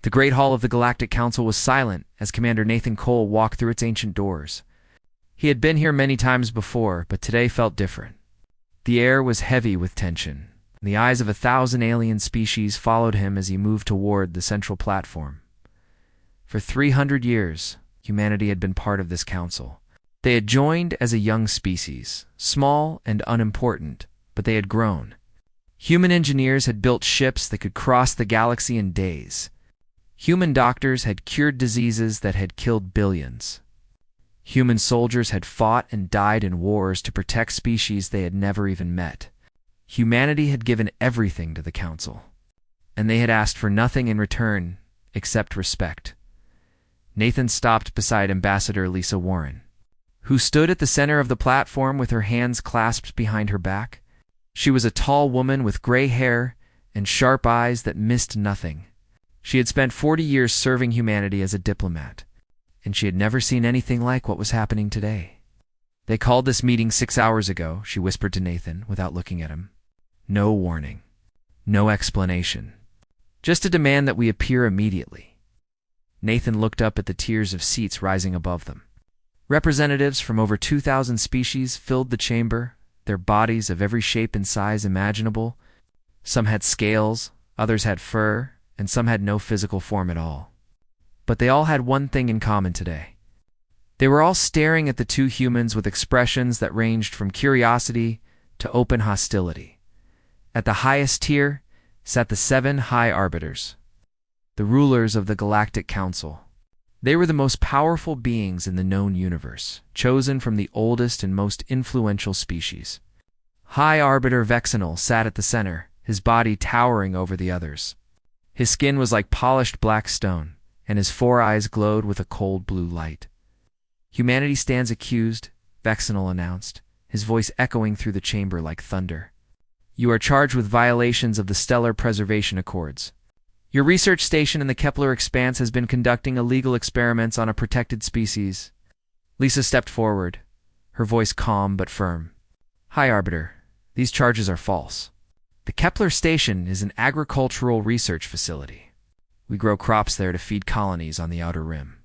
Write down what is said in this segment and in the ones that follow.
The Great Hall of the Galactic Council was silent as Commander Nathan Cole walked through its ancient doors. He had been here many times before, but today felt different. The air was heavy with tension, and the eyes of 1,000 alien species followed him as he moved toward the central platform. For 300 years, humanity had been part of this council. They had joined as a young species, small and unimportant, but they had grown. Human engineers had built ships that could cross the galaxy in days. Human doctors had cured diseases that had killed billions. Human soldiers had fought and died in wars to protect species they had never even met. Humanity had given everything to the Council, and they had asked for nothing in return except respect. Nathan stopped beside Ambassador Lisa Warren, who stood at the center of the platform with her hands clasped behind her back. She was a tall woman with gray hair and sharp eyes that missed nothing. She had spent 40 years serving humanity as a diplomat, and she had never seen anything like what was happening today. "They called this meeting 6 hours ago," she whispered to Nathan without looking at him. "No warning. No explanation. Just a demand that we appear immediately." Nathan looked up at the tiers of seats rising above them. Representatives from over 2,000 species filled the chamber, their bodies of every shape and size imaginable. Some had scales, others had fur, and some had no physical form at all. But they all had one thing in common today. They were all staring at the two humans with expressions that ranged from curiosity to open hostility. At the highest tier sat the 7 High Arbiters, the rulers of the Galactic Council. They were the most powerful beings in the known universe, chosen from the oldest and most influential species. High Arbiter Vexenal sat at the center, his body towering over the others. His skin was like polished black stone, and his 4 eyes glowed with a cold blue light. "Humanity stands accused," Vexenal announced, his voice echoing through the chamber like thunder. "You are charged with violations of the Stellar Preservation Accords. Your research station in the Kepler Expanse has been conducting illegal experiments on a protected species." Lisa stepped forward, her voice calm but firm. "High Arbiter, these charges are false. The Kepler station is an agricultural research facility. We grow crops there to feed colonies on the outer rim.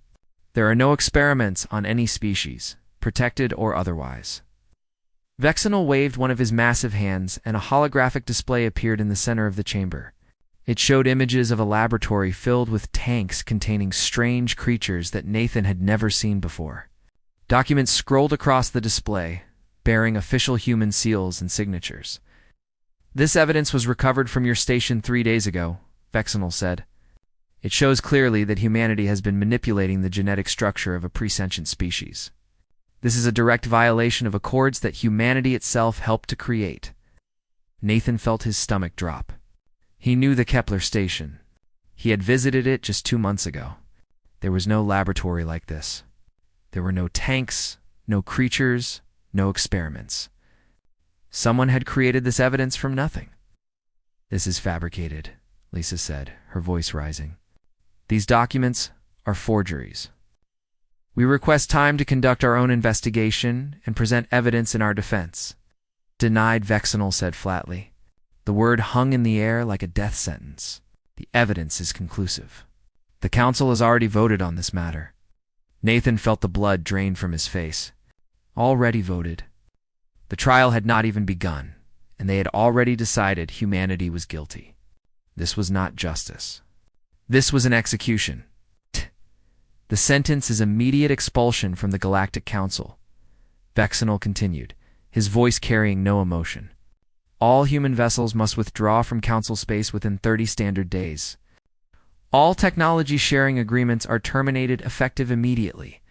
There are no experiments on any species, protected or otherwise." Vexenal waved one of his massive hands, and a holographic display appeared in the center of the chamber. It showed images of a laboratory filled with tanks containing strange creatures that Nathan had never seen before. Documents scrolled across the display, bearing official human seals and signatures. "This evidence was recovered from your station 3 days ago," Vexenal said. "It shows clearly that humanity has been manipulating the genetic structure of a presentient species. This is a direct violation of accords that humanity itself helped to create." Nathan felt his stomach drop. He knew the Kepler station. He had visited it just 2 months ago. There was no laboratory like this. There were no tanks, no creatures, no experiments. Someone had created this evidence from nothing. "This is fabricated," Lisa said, her voice rising. "These documents are forgeries. We request time to conduct our own investigation and present evidence in our defense." "Denied," Vexenal said flatly. The word hung in the air like a death sentence. "The evidence is conclusive. The Council has already voted on this matter." Nathan felt the blood drain from his face. Already voted. The trial had not even begun, and they had already decided humanity was guilty. This was not justice. This was an execution. "The sentence is immediate expulsion from the Galactic Council," Vexenal continued, his voice carrying no emotion. "All human vessels must withdraw from Council space within 30 standard days. All technology sharing agreements are terminated effective immediately.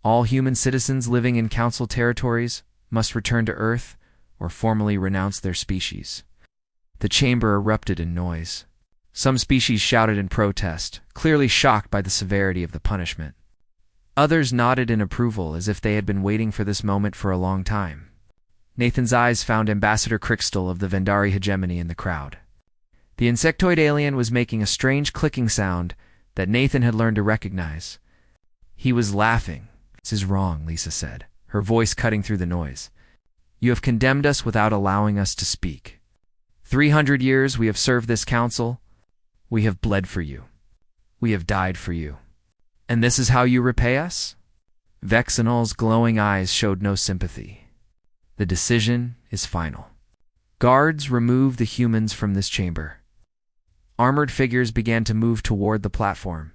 All human citizens living in Council territories must return to Earth or formally renounce their species." The chamber erupted in noise. Some species shouted in protest, clearly shocked by the severity of the punishment. Others nodded in approval as if they had been waiting for this moment for a long time. Nathan's eyes found Ambassador Crystal of the Vendari hegemony in the crowd. The insectoid alien was making a strange clicking sound that Nathan had learned to recognize. He was laughing. "This is wrong," Lisa said, her voice cutting through the noise. "You have condemned us without allowing us to speak. 300 years we have served this council. We have bled for you. We have died for you. And this is how you repay us? Vexenol's glowing eyes showed no sympathy. The decision is final. Guards, remove the humans from this chamber. Armored figures began to move toward the platform.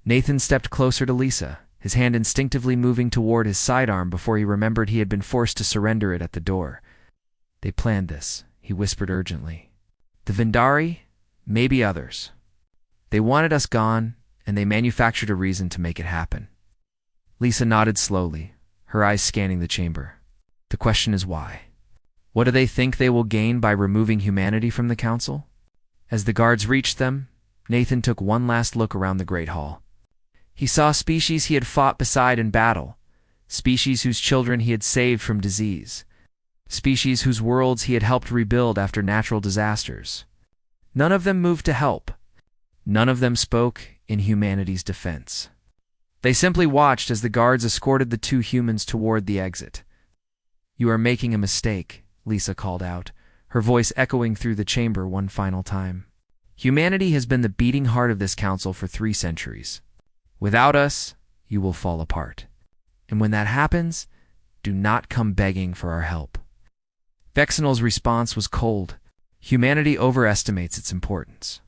Nathan stepped closer to Lisa, his hand instinctively moving toward his sidearm before he remembered he had been forced to surrender it at the door. They planned this, he whispered urgently. The Vindari, maybe others. They wanted us gone, and they manufactured a reason to make it happen. Lisa nodded slowly, her eyes scanning the chamber. The question is why? What do they think they will gain by removing humanity from the council? As the guards reached them, Nathan took one last look around the Great Hall. He saw species he had fought beside in battle, species whose children he had saved from disease, species whose worlds he had helped rebuild after natural disasters. None of them moved to help. None of them spoke in humanity's defense. They simply watched as the guards escorted the two humans toward the exit. You are making a mistake, Lisa called out, her voice echoing through the chamber one final time. Humanity has been the beating heart of this council for 3 centuries. Without us, you will fall apart. And when that happens, do not come begging for our help. Vexenol's response was cold. Humanity overestimates its importance.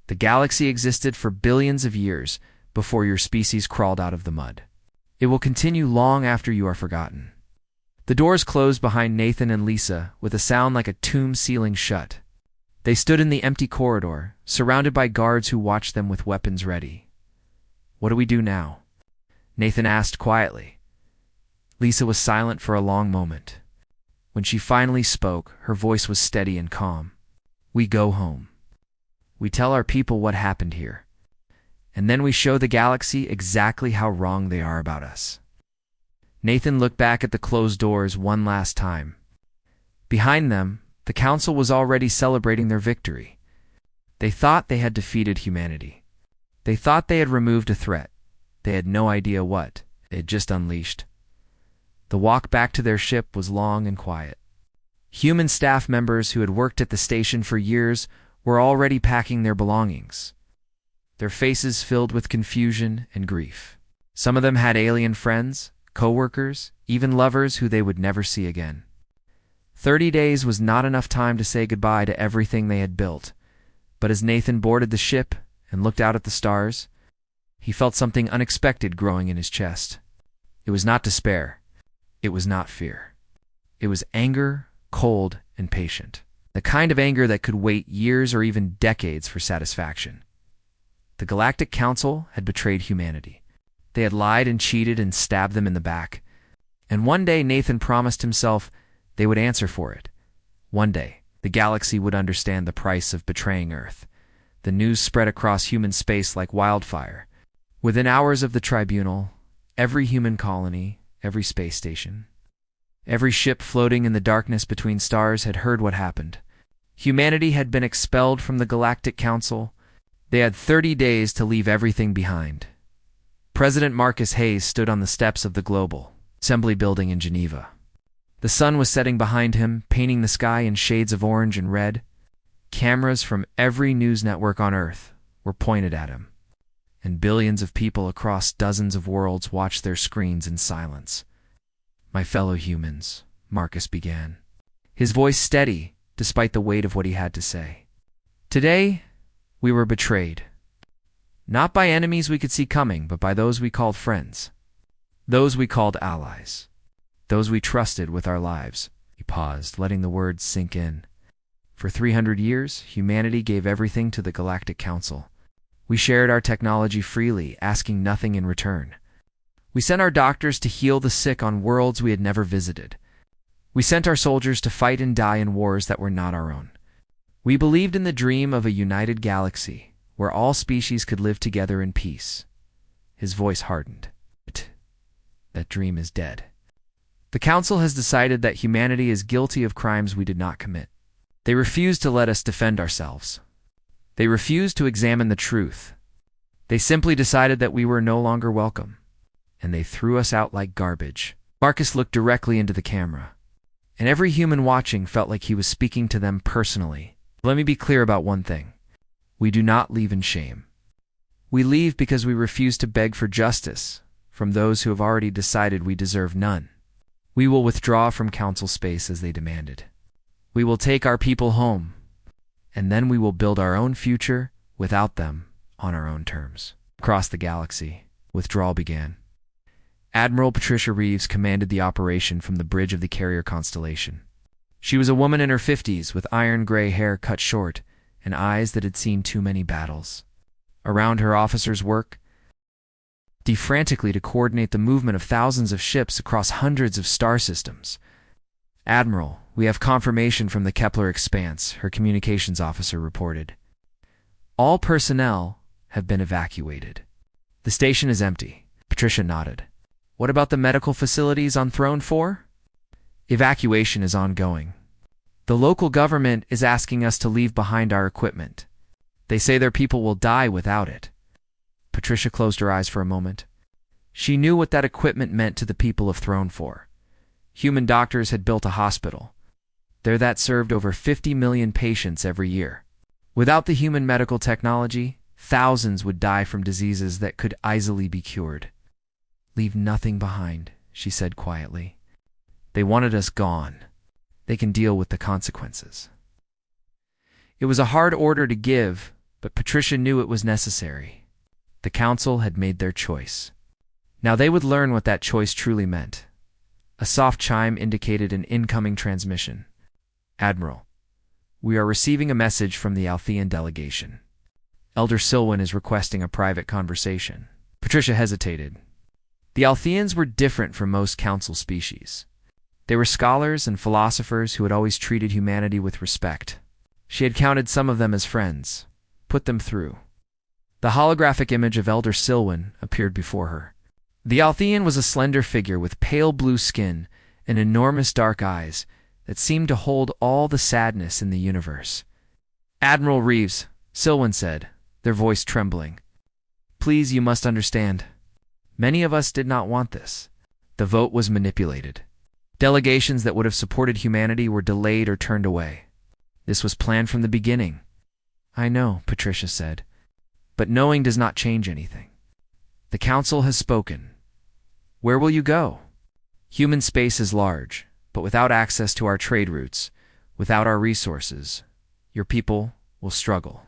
The galaxy existed for billions of years before your species crawled out of the mud. It will continue long after you are forgotten. The doors closed behind Nathan and Lisa with a sound like a tomb sealing shut. They stood in the empty corridor, surrounded by guards who watched them with weapons ready. What do we do now? Nathan asked quietly. Lisa was silent for a long moment. When she finally spoke, her voice was steady and calm. We go home. We tell our people what happened here. And then we show the galaxy exactly how wrong they are about us. Nathan looked back at the closed doors one last time. Behind them, the council was already celebrating their victory. They thought they had defeated humanity. They thought they had removed a threat. They had no idea what they had just unleashed. The walk back to their ship was long and quiet. Human staff members who had worked at the station for years were already packing their belongings, their faces filled with confusion and grief. Some of them had alien friends, co-workers, even lovers who they would never see again. 30 days was not enough time to say goodbye to everything they had built, but as Nathan boarded the ship and looked out at the stars, he felt something unexpected growing in his chest. It was not despair. It was not fear. It was anger, cold and patient. The kind of anger that could wait years or even decades for satisfaction. The Galactic Council had betrayed humanity. They had lied and cheated and stabbed them in the back. And one day Nathan promised himself they would answer for it. One day, the galaxy would understand the price of betraying Earth. The news spread across human space like wildfire. Within hours of the tribunal, every human colony, every space station, every ship floating in the darkness between stars had heard what happened. Humanity had been expelled from the Galactic Council. They had 30 days to leave everything behind. President Marcus Hayes stood on the steps of the Global Assembly building in Geneva. The sun was setting behind him, painting the sky in shades of orange and red. Cameras from every news network on Earth were pointed at him, and billions of people across dozens of worlds watched their screens in silence. My fellow humans, Marcus began, his voice steady despite the weight of what he had to say. Today, we were betrayed. Not by enemies we could see coming, but by those we called friends. Those we called allies. Those we trusted with our lives. He paused, letting the words sink in. For 300 years, humanity gave everything to the Galactic Council. We shared our technology freely, asking nothing in return. We sent our doctors to heal the sick on worlds we had never visited. We sent our soldiers to fight and die in wars that were not our own. We believed in the dream of a united galaxy, where all species could live together in peace. His voice hardened. But that dream is dead. The Council has decided that humanity is guilty of crimes we did not commit. They refuse to let us defend ourselves. They refuse to examine the truth. They simply decided that we were no longer welcome, and they threw us out like garbage. Marcus looked directly into the camera, and every human watching felt like he was speaking to them personally. Let me be clear about one thing. We do not leave in shame. We leave because we refuse to beg for justice from those who have already decided we deserve none. We will withdraw from council space as they demanded. We will take our people home, and then we will build our own future without them on our own terms. Across the galaxy, withdrawal began. Admiral Patricia Reeves commanded the operation from the bridge of the carrier constellation. She was a woman in her 50s with iron-gray hair cut short and eyes that had seen too many battles. Around her, officers worked frantically to coordinate the movement of thousands of ships across hundreds of star systems. "Admiral, we have confirmation from the Kepler Expanse," her communications officer reported. "All personnel have been evacuated. The station is empty." Patricia nodded. "What about the medical facilities on Throne 4? "Evacuation is ongoing. The local government is asking us to leave behind our equipment. They say their people will die without it." Patricia closed her eyes for a moment. She knew what that equipment meant to the people of Throne 4. Human doctors had built a hospital there that served over 50 million patients every year. Without the human medical technology, thousands would die from diseases that could easily be cured. "Leave nothing behind," she said quietly. "They wanted us gone. They can deal with the consequences." It was a hard order to give, but Patricia knew it was necessary. The council had made their choice. Now they would learn what that choice truly meant. A soft chime indicated an incoming transmission. "Admiral, we are receiving a message from the Althean delegation. Elder Silwyn is requesting a private conversation." Patricia hesitated. The Altheans were different from most council species. They were scholars and philosophers who had always treated humanity with respect. She had counted some of them as friends, put them through. The holographic image of Elder Silwyn appeared before her. The Althean was a slender figure with pale blue skin and enormous dark eyes that seemed to hold all the sadness in the universe. "Admiral Reeves," Silwyn said, their voice trembling. "Please, you must understand. Many of us did not want this. The vote was manipulated. Delegations that would have supported humanity were delayed or turned away. This was planned from the beginning." "I know," Patricia said, "but knowing does not change anything. The council has spoken. Where will you go? Human space is large, but without access to our trade routes, without our resources, your people will struggle."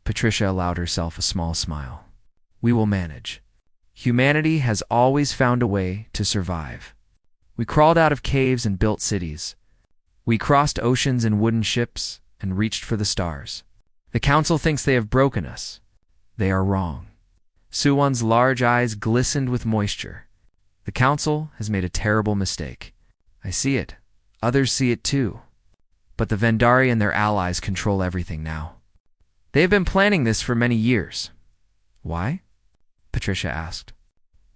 Patricia allowed herself a small smile. "We will manage. Humanity has always found a way to survive. We crawled out of caves and built cities. We crossed oceans in wooden ships and reached for the stars. The council thinks they have broken us. They are wrong." Suwon's large eyes glistened with moisture. "The council has made a terrible mistake. I see it. Others see it too. But the Vendari and their allies control everything now. They have been planning this for many years." "Why?" Patricia asked.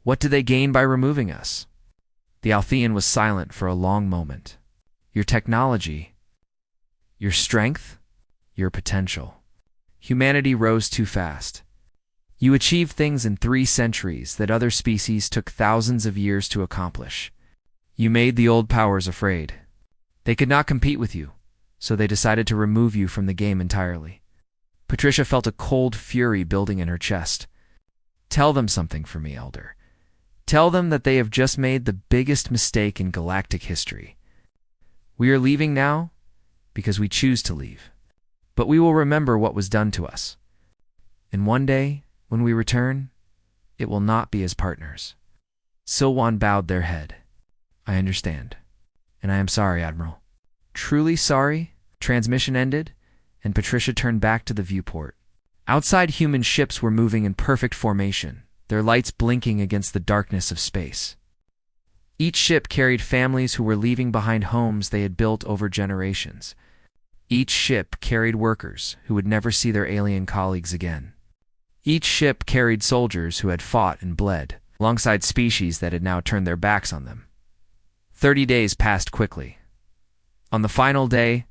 "What do they gain by removing us?" The Althean was silent for a long moment. "Your technology, your strength, your potential. Humanity rose too fast. You achieved things in 3 centuries that other species took thousands of years to accomplish. You made the old powers afraid. They could not compete with you, so they decided to remove you from the game entirely." Patricia felt a cold fury building in her chest. "Tell them something for me, Elder. Tell them that they have just made the biggest mistake in galactic history. We are leaving now because we choose to leave. But we will remember what was done to us. And one day, when we return, it will not be as partners." Silwan bowed their head. "I understand. And I am sorry, Admiral." Truly sorry? Transmission ended, and Patricia turned back to the viewport. Outside, human ships were moving in perfect formation, their lights blinking against the darkness of space. Each ship carried families who were leaving behind homes they had built over generations. Each ship carried workers who would never see their alien colleagues again. Each ship carried soldiers who had fought and bled, alongside species that had now turned their backs on them. 30 days passed quickly. On the final day,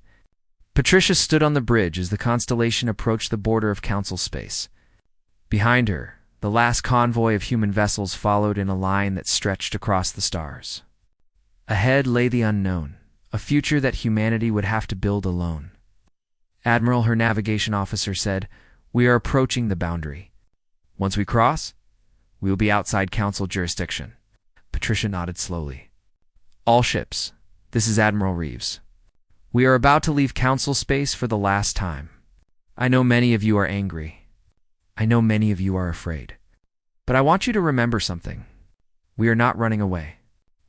Patricia stood on the bridge as the constellation approached the border of council space. Behind her, the last convoy of human vessels followed in a line that stretched across the stars. Ahead lay the unknown, a future that humanity would have to build alone. "Admiral," her navigation officer said, "we are approaching the boundary. Once we cross, we will be outside Council jurisdiction. Patricia nodded slowly. All ships, this is Admiral Reeves. We are about to leave Council space for the last time. I know many of you are angry. I know many of you are afraid. But I want you to remember something. We are not running away.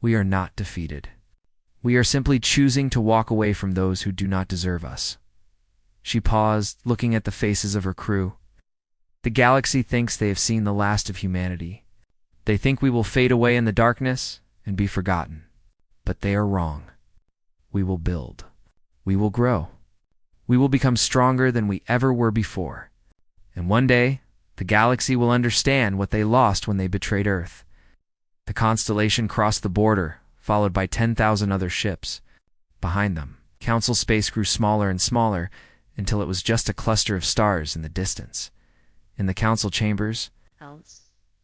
We are not defeated. We are simply choosing to walk away from those who do not deserve us. She paused, looking at the faces of her crew. The galaxy thinks they have seen the last of humanity. They think we will fade away in the darkness and be forgotten. But they are wrong. We will build. We will grow. We will become stronger than we ever were before. And one day, the galaxy will understand what they lost when they betrayed Earth. The constellation crossed the border, followed by 10,000 other ships. Behind them, Council space grew smaller and smaller until it was just a cluster of stars in the distance. In the Council chambers,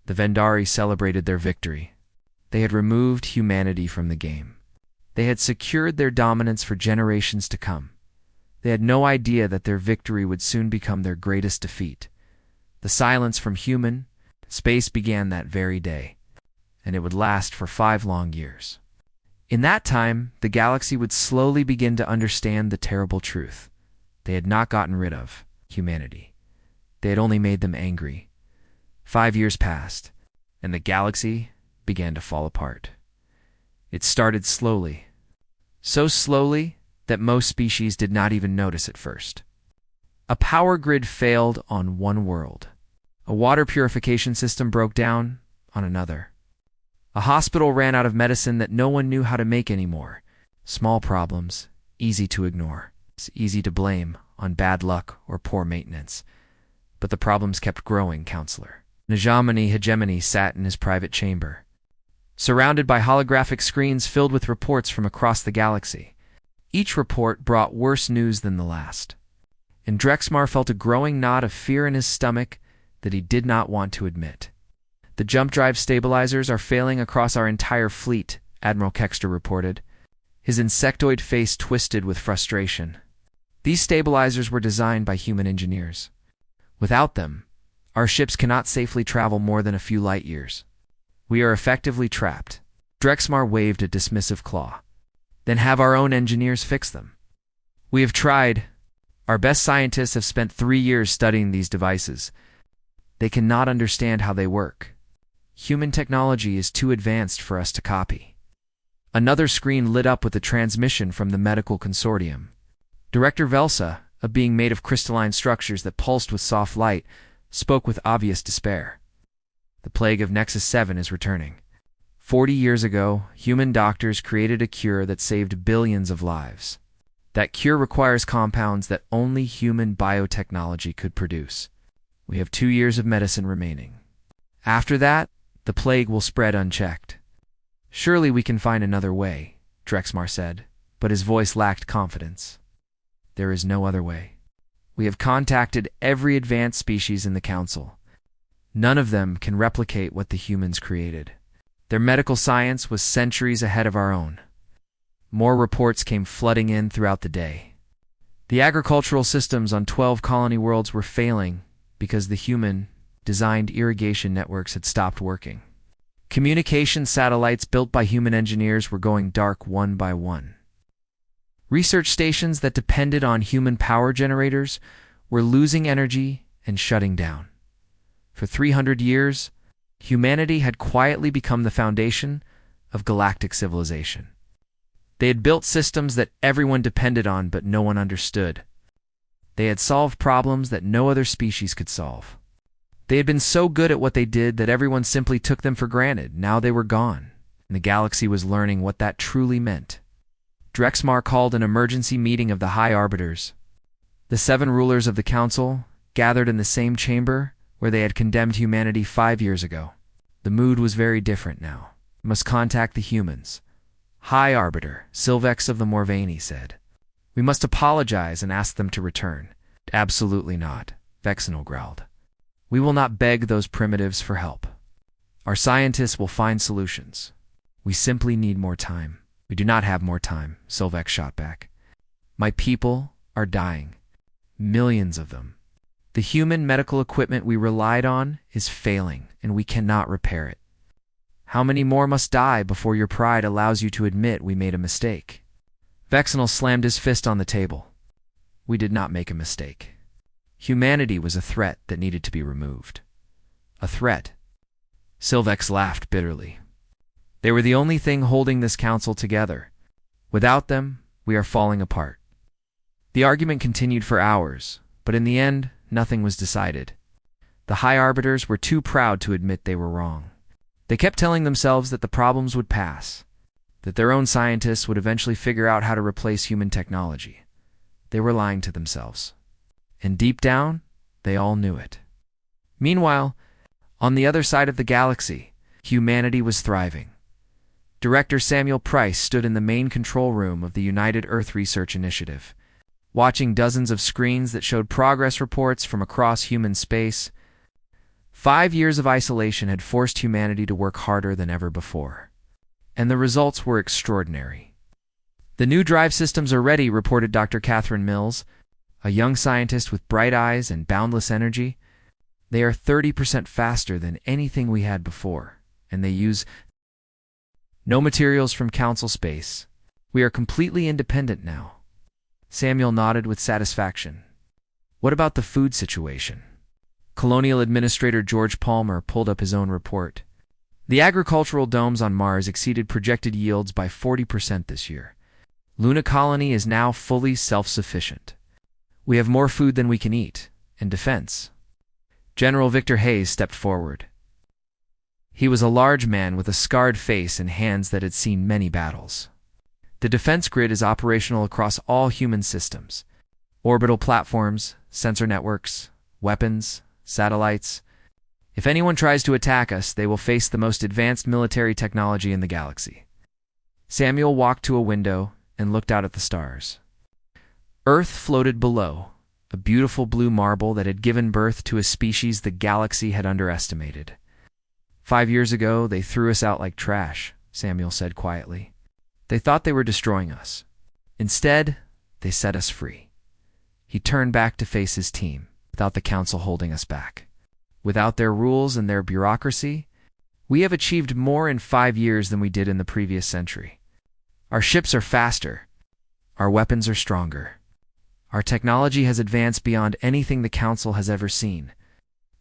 the Vendari celebrated their victory. They had removed humanity from the game. They had secured their dominance for generations to come. They had no idea that their victory would soon become their greatest defeat. The silence from human space began that very day, and it would last for 5 long years. In that time, the galaxy would slowly begin to understand the terrible truth. They had not gotten rid of humanity. They had only made them angry. 5 years passed, and the galaxy began to fall apart. It started slowly, so slowly that most species did not even notice at first. A power grid failed on one world. A water purification system broke down on another. A hospital ran out of medicine that no one knew how to make anymore. Small problems, easy to ignore. It's easy to blame on bad luck or poor maintenance. But the problems kept growing, Counselor. Najamani Hegemony sat in his private chamber, surrounded by holographic screens filled with reports from across the galaxy. Each report brought worse news than the last. And Drexmar felt a growing knot of fear in his stomach that he did not want to admit. The jump drive stabilizers are failing across our entire fleet, Admiral Kexter reported. His insectoid face twisted with frustration. These stabilizers were designed by human engineers. Without them, our ships cannot safely travel more than a few light years. We are effectively trapped. Drexmar waved a dismissive claw. Then have our own engineers fix them. We have tried. Our best scientists have spent 3 years studying these devices. They cannot understand how they work. Human technology is too advanced for us to copy. Another screen lit up with a transmission from the medical consortium. Director Velsa, a being made of crystalline structures that pulsed with soft light, spoke with obvious despair. The plague of Nexus 7 is returning. 40 years ago, human doctors created a cure that saved billions of lives. That cure requires compounds that only human biotechnology could produce. We have 2 years of medicine remaining. After that, the plague will spread unchecked. Surely we can find another way, Drexmar said, but his voice lacked confidence. There is no other way. We have contacted every advanced species in the Council. None of them can replicate what the humans created. Their medical science was centuries ahead of our own. More reports came flooding in throughout the day. The agricultural systems on 12 colony worlds were failing because the human-designed irrigation networks had stopped working. Communication satellites built by human engineers were going dark one by one. Research stations that depended on human power generators were losing energy and shutting down. For 300 years, humanity had quietly become the foundation of galactic civilization. They had built systems that everyone depended on but no one understood. They had solved problems that no other species could solve. They had been so good at what they did that everyone simply took them for granted. Now they were gone, and the galaxy was learning what that truly meant. Drexmar called an emergency meeting of the High Arbiters. The 7 rulers of the Council gathered in the same chamber where they had condemned humanity 5 years ago. The mood was very different now. We must contact the humans. High Arbiter, Silvex of the Morvani said. We must apologize and ask them to return. Absolutely not, Vexenal growled. We will not beg those primitives for help. Our scientists will find solutions. We simply need more time. We do not have more time, Silvex shot back. My people are dying. Millions of them. The human medical equipment we relied on is failing, and we cannot repair it. How many more must die before your pride allows you to admit we made a mistake? Vexenal slammed his fist on the table. We did not make a mistake. Humanity was a threat that needed to be removed. A threat. Sylvex laughed bitterly. They were the only thing holding this council together. Without them, we are falling apart. The argument continued for hours, but in the end, nothing was decided. The High Arbiters were too proud to admit they were wrong. They kept telling themselves that the problems would pass, that their own scientists would eventually figure out how to replace human technology. They were lying to themselves. And deep down, they all knew it. Meanwhile, on the other side of the galaxy, humanity was thriving. Director Samuel Price stood in the main control room of the United Earth Research Initiative, watching dozens of screens that showed progress reports from across human space. 5 years of isolation had forced humanity to work harder than ever before. And the results were extraordinary. The new drive systems are ready, reported Dr. Catherine Mills, a young scientist with bright eyes and boundless energy. They are 30% faster than anything we had before, and they use no materials from Council space. We are completely independent now. Samuel nodded with satisfaction. What about the food situation? Colonial Administrator George Palmer pulled up his own report. The agricultural domes on Mars exceeded projected yields by 40% this year. Luna Colony is now fully self-sufficient. We have more food than we can eat, and defense. General Victor Hayes stepped forward. He was a large man with a scarred face and hands that had seen many battles. The defense grid is operational across all human systems. Orbital platforms, sensor networks, weapons, satellites. If anyone tries to attack us, they will face the most advanced military technology in the galaxy. Samuel walked to a window and looked out at the stars. Earth floated below, a beautiful blue marble that had given birth to a species the galaxy had underestimated. 5 years ago, they threw us out like trash, Samuel said quietly. They thought they were destroying us. Instead, they set us free. He turned back to face his team, without the council holding us back. Without their rules and their bureaucracy, we have achieved more in 5 years than we did in the previous century. Our ships are faster. Our weapons are stronger. Our technology has advanced beyond anything the council has ever seen.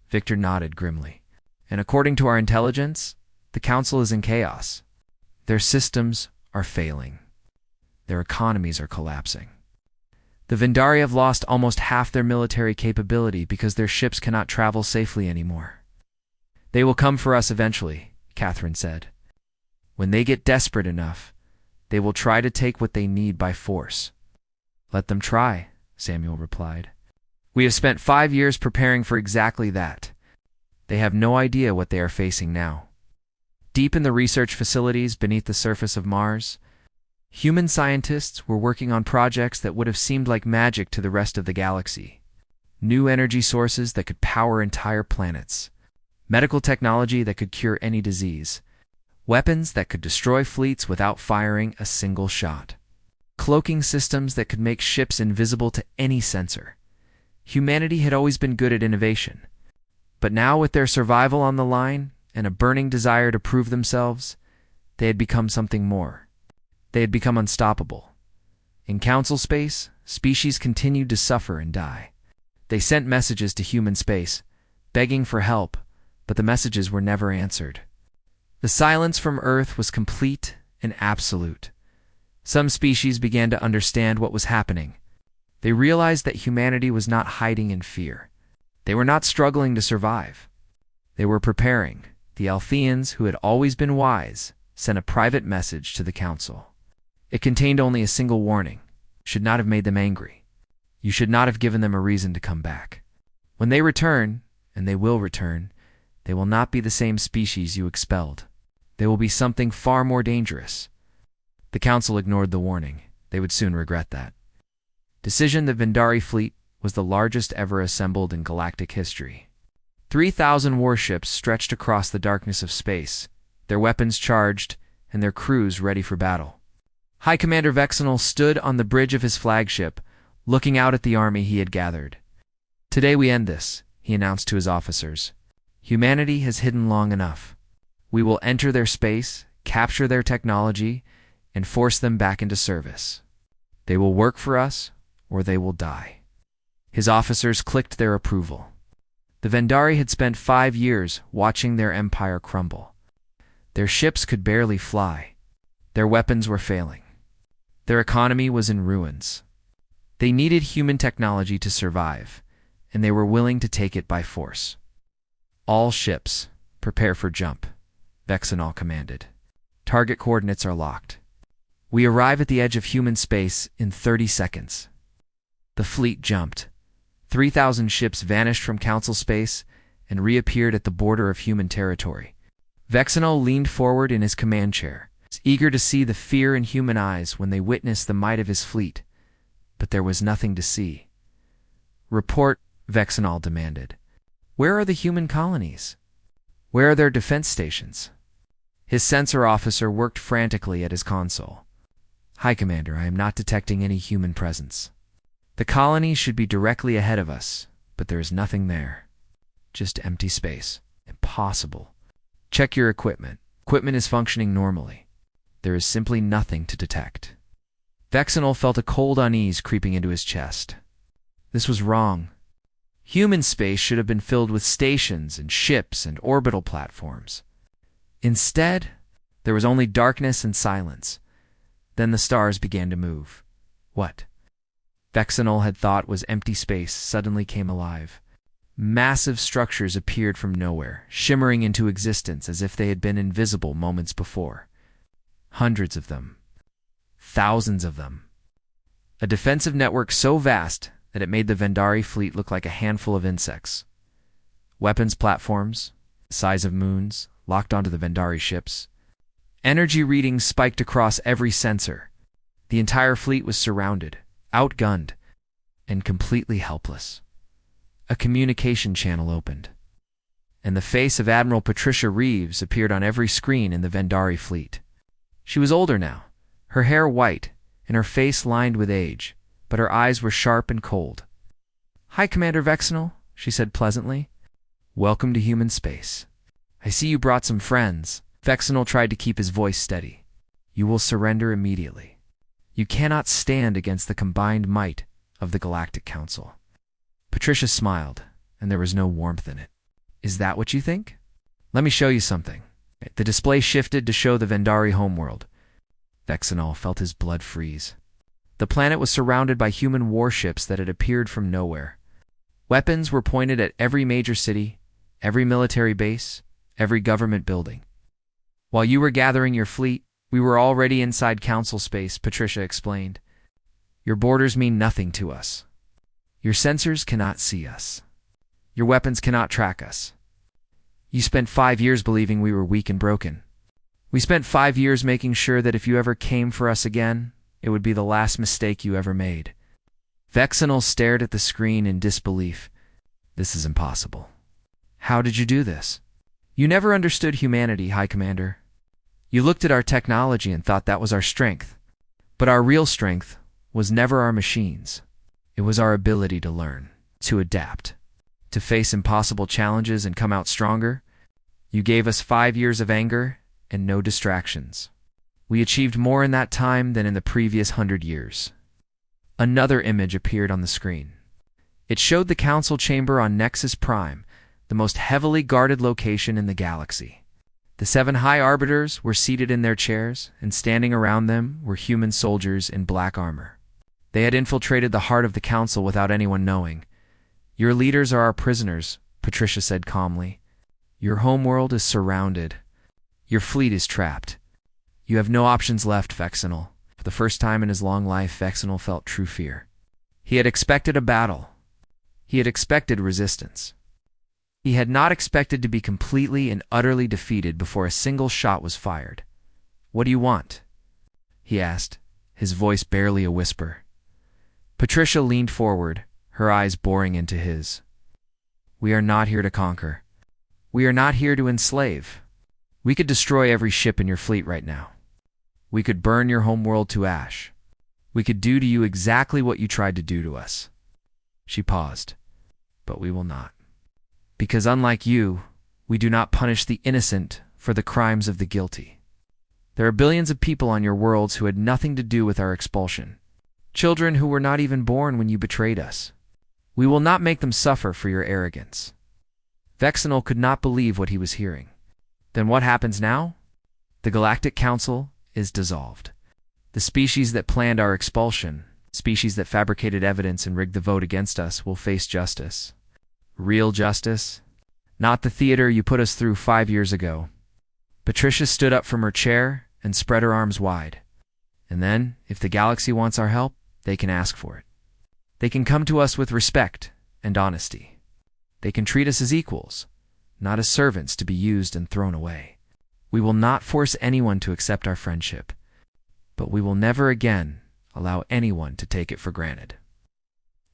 Victor nodded grimly. And according to our intelligence, the council is in chaos. Their systems are failing. Their economies are collapsing. The Vendari have lost almost half their military capability because their ships cannot travel safely anymore. They will come for us eventually, Catherine said. When they get desperate enough, they will try to take what they need by force. Let them try, Samuel replied. We have spent 5 years preparing for exactly that. They have no idea what they are facing now. Deep in the research facilities beneath the surface of Mars, human scientists were working on projects that would have seemed like magic to the rest of the galaxy. New energy sources that could power entire planets. Medical technology that could cure any disease. Weapons that could destroy fleets without firing a single shot. Cloaking systems that could make ships invisible to any sensor. Humanity had always been good at innovation. But now, with their survival on the line and a burning desire to prove themselves, they had become something more. They had become unstoppable. In council space, species continued to suffer and die. They sent messages to human space, begging for help, but the messages were never answered. The silence from Earth was complete and absolute. Some species began to understand what was happening. They realized that humanity was not hiding in fear. They were not struggling to survive. They were preparing. The Altheans, who had always been wise, sent a private message to the council. It contained only a single warning. Should not have made them angry. You should not have given them a reason to come back. When they return, and they will return, they will not be the same species you expelled. They will be something far more dangerous. The council ignored the warning. They would soon regret that. Decision: the Vendari fleet was the largest ever assembled in galactic history. 3,000 warships stretched across the darkness of space, their weapons charged, and their crews ready for battle. High Commander Vexenal stood on the bridge of his flagship, looking out at the army he had gathered. Today we end this, he announced to his officers. Humanity has hidden long enough. We will enter their space, capture their technology, and force them back into service. They will work for us, or they will die. His officers clicked their approval. The Vendari had spent 5 years watching their empire crumble. Their ships could barely fly. Their weapons were failing. Their economy was in ruins. They needed human technology to survive, and they were willing to take it by force. All ships, prepare for jump, Vexenol commanded. Target coordinates are locked. We arrive at the edge of human space in 30 seconds. The fleet jumped. 3,000 ships vanished from Council space and reappeared at the border of human territory. Vexenol leaned forward in his command chair, eager to see the fear in human eyes when they witnessed the might of his fleet. But there was nothing to see. Report, Vexenol demanded. Where are the human colonies? Where are their defense stations? His sensor officer worked frantically at his console. Hi, Commander, I am not detecting any human presence. The colony should be directly ahead of us, but there is nothing there. Just empty space. Impossible. Check your equipment. Equipment is functioning normally. There is simply nothing to detect. Vexenol felt a cold unease creeping into his chest. This was wrong. Human space should have been filled with stations and ships and orbital platforms. Instead, there was only darkness and silence. Then the stars began to move. What Vexenol had thought was empty space suddenly came alive. Massive structures appeared from nowhere, shimmering into existence as if they had been invisible moments before. Hundreds of them. Thousands of them. A defensive network so vast that it made the Vendari fleet look like a handful of insects. Weapons platforms, the size of moons, locked onto the Vendari ships. Energy readings spiked across every sensor. The entire fleet was surrounded, outgunned, and completely helpless. A communication channel opened, and the face of Admiral Patricia Reeves appeared on every screen in the Vendari fleet. She was older now, her hair white, and her face lined with age, but her eyes were sharp and cold. "Hi, Commander Vexenol," she said pleasantly. "Welcome to human space. I see you brought some friends." Vexenol tried to keep his voice steady. "You will surrender immediately. You cannot stand against the combined might of the Galactic Council." Patricia smiled, and there was no warmth in it. "Is that what you think? Let me show you something." The display shifted to show the Vendari homeworld. Vexenol felt his blood freeze. The planet was surrounded by human warships that had appeared from nowhere. Weapons were pointed at every major city, every military base, every government building. "While you were gathering your fleet, we were already inside Council space," Patricia explained. "Your borders mean nothing to us. Your sensors cannot see us. Your weapons cannot track us. You spent 5 years believing we were weak and broken. We spent 5 years making sure that if you ever came for us again, it would be the last mistake you ever made." Vexenol stared at the screen in disbelief. "This is impossible. How did you do this?" "You never understood humanity, High Commander. You looked at our technology and thought that was our strength. But our real strength was never our machines. It was our ability to learn, to adapt, to face impossible challenges and come out stronger. You gave us 5 years of anger and no distractions. We achieved more in that time than in the previous 100 years. Another image appeared on the screen. It showed the Council chamber on Nexus Prime, the most heavily guarded location in the galaxy. The 7 High Arbiters were seated in their chairs, and standing around them were human soldiers in black armor. They had infiltrated the heart of the Council without anyone knowing. "Your leaders are our prisoners," Patricia said calmly. "Your homeworld is surrounded. Your fleet is trapped. You have no options left, Vexenol." For the first time in his long life, Vexenol felt true fear. He had expected a battle. He had expected resistance. He had not expected to be completely and utterly defeated before a single shot was fired. "What do you want?" he asked, his voice barely a whisper. Patricia leaned forward, her eyes boring into his. "We are not here to conquer. We are not here to enslave. We could destroy every ship in your fleet right now. We could burn your homeworld to ash. We could do to you exactly what you tried to do to us." She paused. but we will not. Because unlike you, we do not punish the innocent for the crimes of the guilty. There are billions of people on your worlds who had nothing to do with our expulsion. Children who were not even born when you betrayed us. We will not make them suffer for your arrogance. Vexenal could not believe what he was hearing. Then what happens now? The Galactic Council is dissolved. The species that planned our expulsion, species that fabricated evidence and rigged the vote against us, will face justice. Real justice. Not the theater you put us through 5 years ago. Patricia stood up from her chair and spread her arms wide. And then, if the galaxy wants our help, they can ask for it. They can come to us with respect and honesty. They can treat us as equals, not as servants to be used and thrown away. We will not force anyone to accept our friendship, but we will never again allow anyone to take it for granted.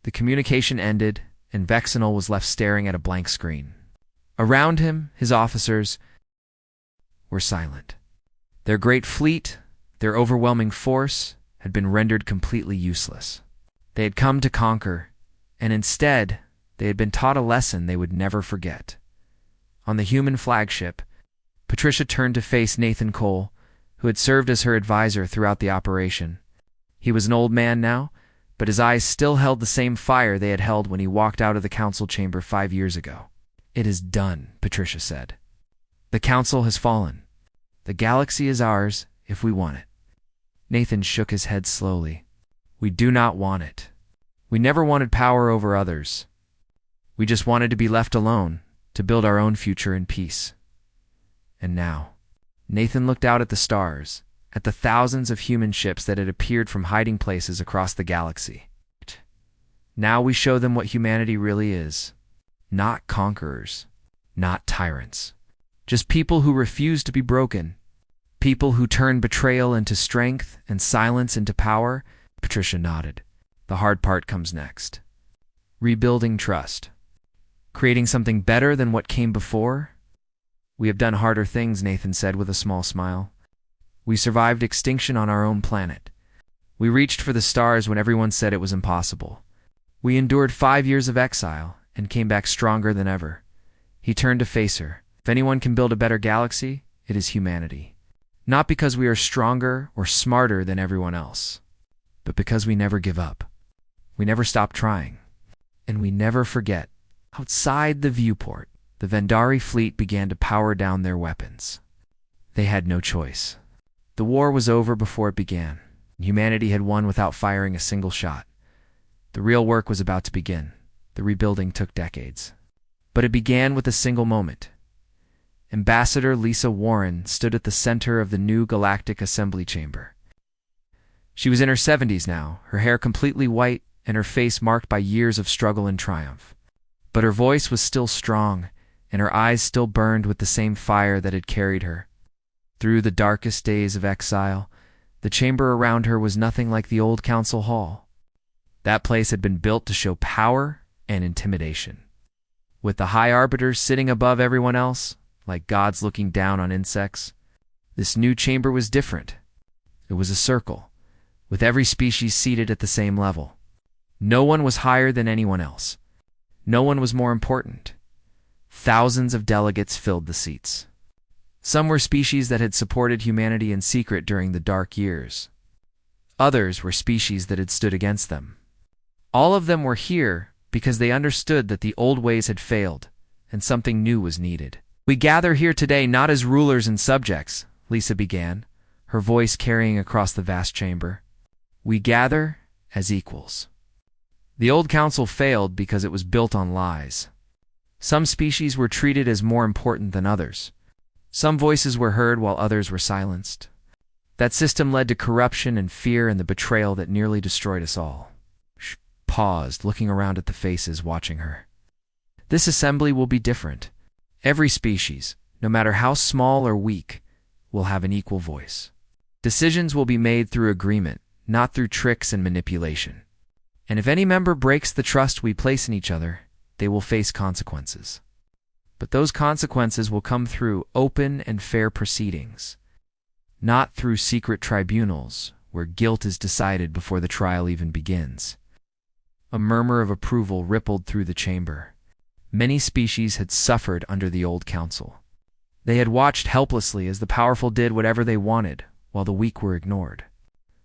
The communication ended, and Vexenal was left staring at a blank screen. Around him, his officers were silent. Their great fleet, their overwhelming force, had been rendered completely useless. They had come to conquer, and instead, they had been taught a lesson they would never forget. On the human flagship, Patricia turned to face Nathan Cole, who had served as her advisor throughout the operation. He was an old man now, but his eyes still held the same fire they had held when he walked out of the council chamber 5 years ago. "It is done," Patricia said. "The council has fallen. The galaxy is ours if we want it." Nathan shook his head slowly. "We do not want it. We never wanted power over others. We just wanted to be left alone, to build our own future in peace. And now," Nathan looked out at the stars, at the thousands of human ships that had appeared from hiding places across the galaxy. "Now we show them what humanity really is. Not conquerors, not tyrants. Just people who refuse to be broken. People who turn betrayal into strength and silence into power." Patricia nodded. "The hard part comes next. Rebuilding trust. Creating something better than what came before." "We have done harder things," Nathan said with a small smile. "We survived extinction on our own planet. We reached for the stars when everyone said it was impossible. We endured 5 years of exile and came back stronger than ever." He turned to face her. "If anyone can build a better galaxy, it is humanity. Not because we are stronger or smarter than everyone else, but because we never give up. We never stop trying. And we never forget." Outside the viewport, the Vendari fleet began to power down their weapons. They had no choice. The war was over before it began. Humanity had won without firing a single shot. The real work was about to begin. The rebuilding took decades. But it began with a single moment. Ambassador Lisa Warren stood at the center of the new Galactic Assembly Chamber. She was in her 70s now, her hair completely white and her face marked by years of struggle and triumph. But her voice was still strong, and her eyes still burned with the same fire that had carried her. Through the darkest days of exile, the chamber around her was nothing like the old council hall. That place had been built to show power and intimidation. With the high arbiters sitting above everyone else, like gods looking down on insects, this new chamber was different. It was a circle, with every species seated at the same level. No one was higher than anyone else. No one was more important. Thousands of delegates filled the seats. Some were species that had supported humanity in secret during the dark years. Others were species that had stood against them. All of them were here because they understood that the old ways had failed and something new was needed. "We gather here today not as rulers and subjects," Lisa began, her voice carrying across the vast chamber. "We gather as equals." The old council failed because it was built on lies. Some species were treated as more important than others. Some voices were heard while others were silenced. That system led to corruption and fear and the betrayal that nearly destroyed us all. She paused, looking around at the faces watching her. "This assembly will be different. Every species, no matter how small or weak, will have an equal voice. Decisions will be made through agreement, not through tricks and manipulation. And if any member breaks the trust we place in each other, they will face consequences. But those consequences will come through open and fair proceedings, not through secret tribunals where guilt is decided before the trial even begins." A murmur of approval rippled through the chamber. Many species had suffered under the old council. They had watched helplessly as the powerful did whatever they wanted, while the weak were ignored.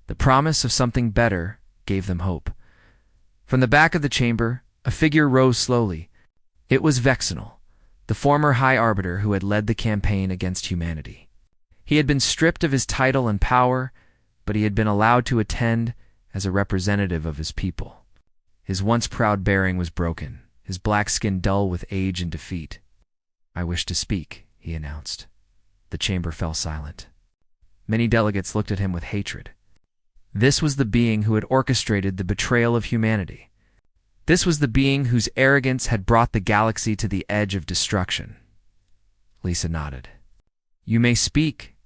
The promise of something better gave them hope. From the back of the chamber, a figure rose slowly. It was Vexenal, the former High Arbiter who had led the campaign against humanity. He had been stripped of his title and power, but he had been allowed to attend as a representative of his people. His once proud bearing was broken, his black skin dull with age and defeat. "I wish to speak," he announced. The chamber fell silent. Many delegates looked at him with hatred. This was the being who had orchestrated the betrayal of humanity. This was the being whose arrogance had brought the galaxy to the edge of destruction. Lisa nodded. "You may speak."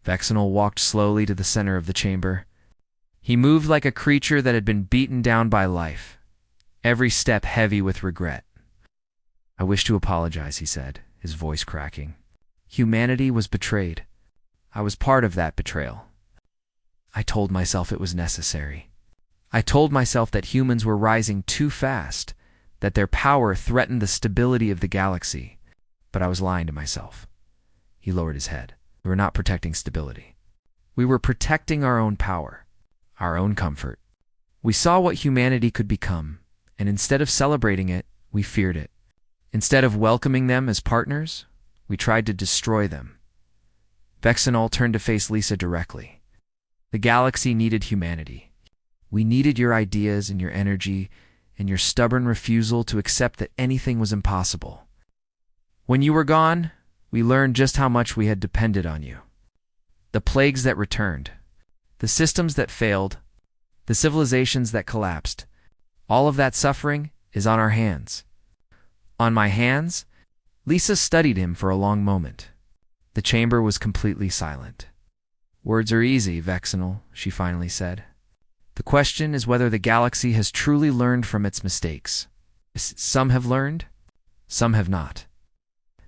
Vexenal walked slowly to the center of the chamber. He moved like a creature that had been beaten down by life, every step heavy with regret. "I wish to apologize," he said, his voice cracking. "Humanity was betrayed. I was part of that betrayal. I told myself it was necessary. I told myself that humans were rising too fast, that their power threatened the stability of the galaxy. But I was lying to myself." He lowered his head. "We were not protecting stability. We were protecting our own power, our own comfort. We saw what humanity could become, and instead of celebrating it, we feared it. Instead of welcoming them as partners, we tried to destroy them." Vexenal turned to face Lisa directly. "The galaxy needed humanity. We needed your ideas and your energy and your stubborn refusal to accept that anything was impossible. When you were gone, we learned just how much we had depended on you. The plagues that returned, the systems that failed, the civilizations that collapsed, all of that suffering is on our hands." "On my hands?" Lisa studied him for a long moment. The chamber was completely silent. "Words are easy, Vexenal," she finally said. "The question is whether the galaxy has truly learned from its mistakes. Some have learned, some have not."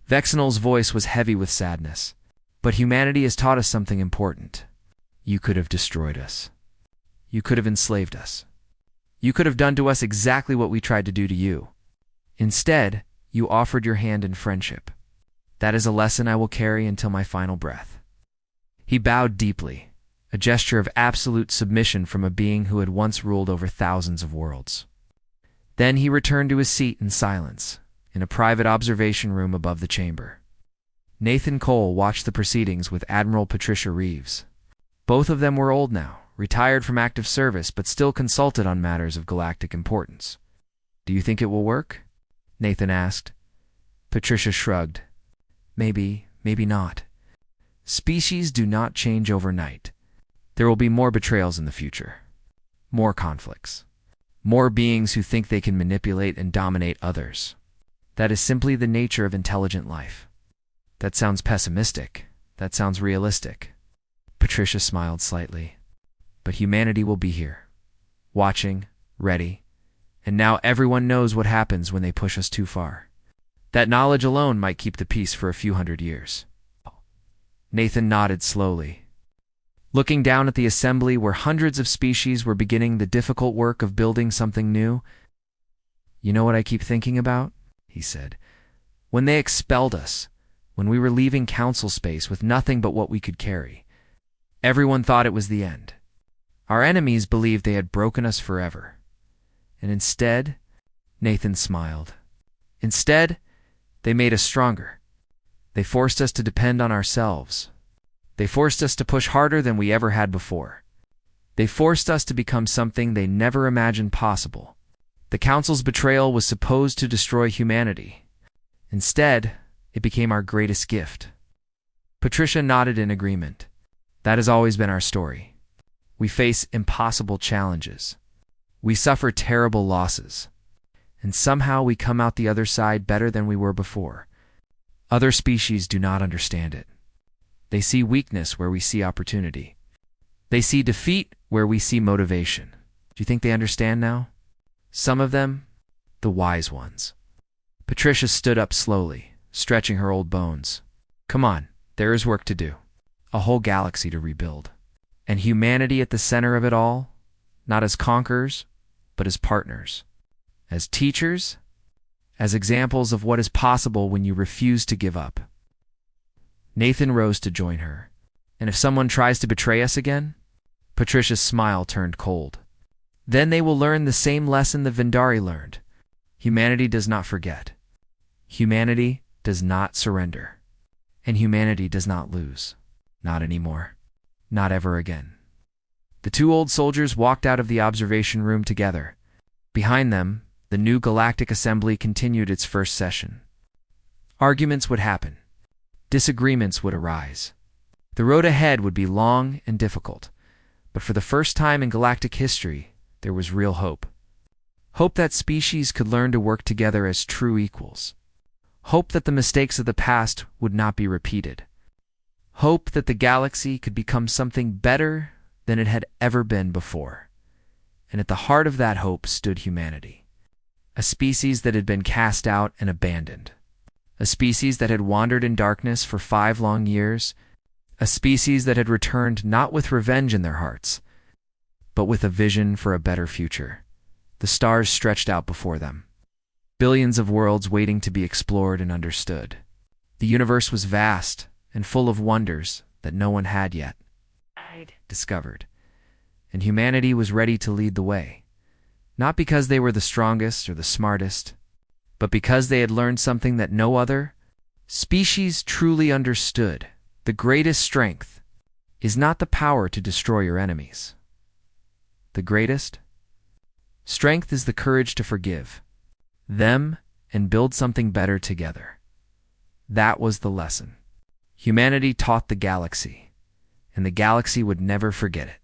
Vexenal's voice was heavy with sadness. "But humanity has taught us something important. You could have destroyed us. You could have enslaved us. You could have done to us exactly what we tried to do to you. Instead, you offered your hand in friendship. That is a lesson I will carry until my final breath." He bowed deeply, a gesture of absolute submission from a being who had once ruled over thousands of worlds. Then he returned to his seat in silence, in a private observation room above the chamber. Nathan Cole watched the proceedings with Admiral Patricia Reeves. Both of them were old now, retired from active service, but still consulted on matters of galactic importance. "Do you think it will work?" Nathan asked. Patricia shrugged. Maybe not. Species do not change overnight. There will be more betrayals in the future. More conflicts. More beings who think they can manipulate and dominate others. That is simply the nature of intelligent life." "That sounds pessimistic. That sounds realistic." Patricia smiled slightly. "But humanity will be here, watching, ready, and now everyone knows what happens when they push us too far. That knowledge alone might keep the peace for a few hundred years." Nathan nodded slowly. Looking down at the assembly where hundreds of species were beginning the difficult work of building something new, "You know what I keep thinking about?" he said. "When they expelled us, when we were leaving council space with nothing but what we could carry, everyone thought it was the end. Our enemies believed they had broken us forever. And instead," Nathan smiled, "instead, they made us stronger. They forced us to depend on ourselves. They forced us to push harder than we ever had before. They forced us to become something they never imagined possible. The Council's betrayal was supposed to destroy humanity. Instead, it became our greatest gift." Patricia nodded in agreement. "That has always been our story. We face impossible challenges. We suffer terrible losses. And somehow we come out the other side better than we were before. Other species do not understand it. They see weakness where we see opportunity. They see defeat where we see motivation. Do you think they understand now? Some of them, the wise ones." Patricia stood up slowly, stretching her old bones. "Come on, there is work to do. A whole galaxy to rebuild. And humanity at the center of it all, not as conquerors, but as partners. As teachers, as examples of what is possible when you refuse to give up. Nathan rose to join her. And if someone tries to betray us again? Patricia's smile turned cold. Then they will learn the same lesson the Vendari learned. Humanity does not forget. Humanity does not surrender. And humanity does not lose. Not anymore. Not ever again. The two old soldiers walked out of the observation room together. Behind them, the new Galactic Assembly continued its first session. Arguments would happen. Disagreements would arise. The road ahead would be long and difficult, but for the first time in galactic history, there was real hope. Hope that species could learn to work together as true equals. Hope that the mistakes of the past would not be repeated. Hope that the galaxy could become something better than it had ever been before. And at the heart of that hope stood humanity. A species that had been cast out and abandoned. A species that had wandered in darkness for 5 long years. A species that had returned not with revenge in their hearts, but with a vision for a better future. The stars stretched out before them. Billions of worlds waiting to be explored and understood. The universe was vast and full of wonders that no one had yet discovered. And humanity was ready to lead the way. Not because they were the strongest or the smartest, but because they had learned something that no other species truly understood. The greatest strength is not the power to destroy your enemies. The greatest strength is the courage to forgive them and build something better together. That was the lesson. Humanity taught the galaxy, and the galaxy would never forget it.